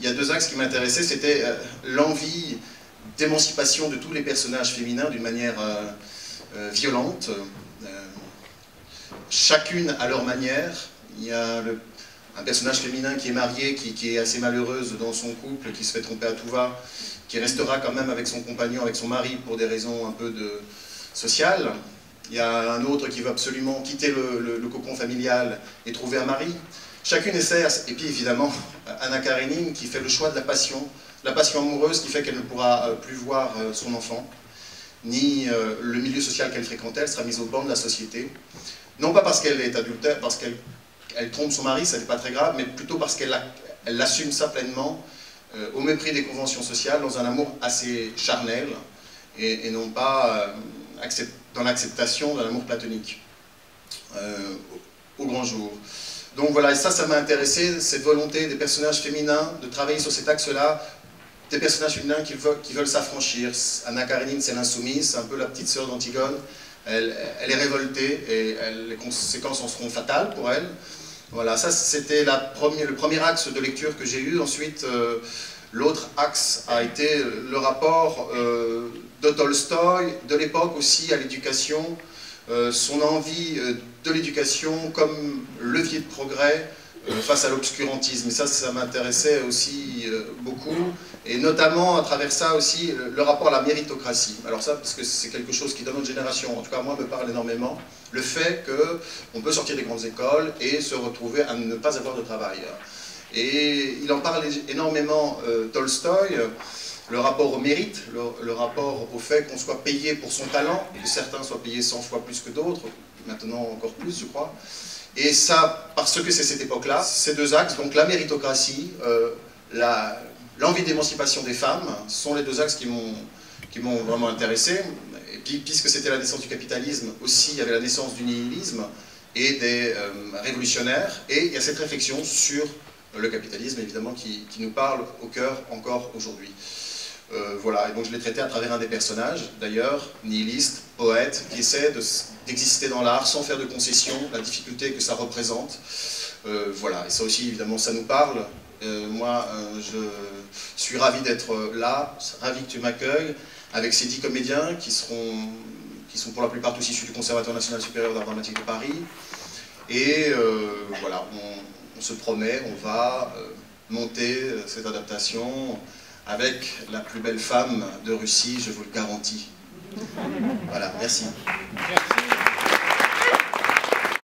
il y a deux axes qui m'intéressaient, c'était l'envie d'émancipation de tous les personnages féminins d'une manière violente, chacune à leur manière. Il y a un personnage féminin qui est marié, qui est assez malheureuse dans son couple, qui se fait tromper à tout va, qui restera quand même avec son compagnon, avec son mari, pour des raisons un peu sociales. Il y a un autre qui veut absolument quitter le cocon familial et trouver un mari. Chacune essaie, et puis évidemment Anna Karénine qui fait le choix de la passion amoureuse qui fait qu'elle ne pourra plus voir son enfant, ni le milieu social qu'elle fréquentait, elle sera mise au banc de la société. Non pas parce qu'elle est adultère, parce qu'elle trompe son mari, ça n'est pas très grave, mais plutôt parce qu'elle assume ça pleinement, au mépris des conventions sociales, dans un amour assez charnel, et non pas dans l'acceptation d'un amour platonique, au grand jour. Donc voilà, et ça m'a intéressé, cette volonté des personnages féminins de travailler sur cet axe-là, des personnages féminins qui veulent s'affranchir. Anna Karénine, c'est l'insoumise, c'est un peu la petite sœur d'Antigone. Elle est révoltée et les conséquences en seront fatales pour elle. Voilà, ça c'était le premier axe de lecture que j'ai eu. Ensuite, l'autre axe a été le rapport de Tolstoï, de l'époque aussi, à l'éducation, son envie de l'éducation comme levier de progrès face à l'obscurantisme. Et ça m'intéressait aussi beaucoup, et notamment à travers ça aussi le rapport à la méritocratie. Alors ça, parce que c'est quelque chose qui dans notre génération, en tout cas moi, me parle énormément, le fait qu'on peut sortir des grandes écoles et se retrouver à ne pas avoir de travail. Et il en parle énormément, Tolstoï, le rapport au mérite, le rapport au fait qu'on soit payé pour son talent, que certains soient payés 100 fois plus que d'autres, maintenant encore plus je crois. Et ça, parce que c'est cette époque-là, ces deux axes, donc la méritocratie, l'envie d'émancipation des femmes, sont les deux axes qui m'ont vraiment intéressé. Et puis, puisque c'était la naissance du capitalisme, aussi il y avait la naissance du nihilisme et des révolutionnaires, et il y a cette réflexion sur le capitalisme, évidemment, qui nous parle au cœur encore aujourd'hui. Voilà, et donc je l'ai traité à travers un des personnages, d'ailleurs, nihiliste, poète, qui essaie d'exister dans l'art sans faire de concessions, la difficulté que ça représente. Voilà, et ça aussi, évidemment, ça nous parle. Moi, je suis ravi d'être là, ravi que tu m'accueilles, avec ces 10 comédiens qui sont pour la plupart tous issus du Conservatoire national supérieur d'art dramatique de Paris. Et voilà, on se promet, on va monter cette adaptation avec la plus belle femme de Russie, je vous le garantis. Voilà, merci. Merci.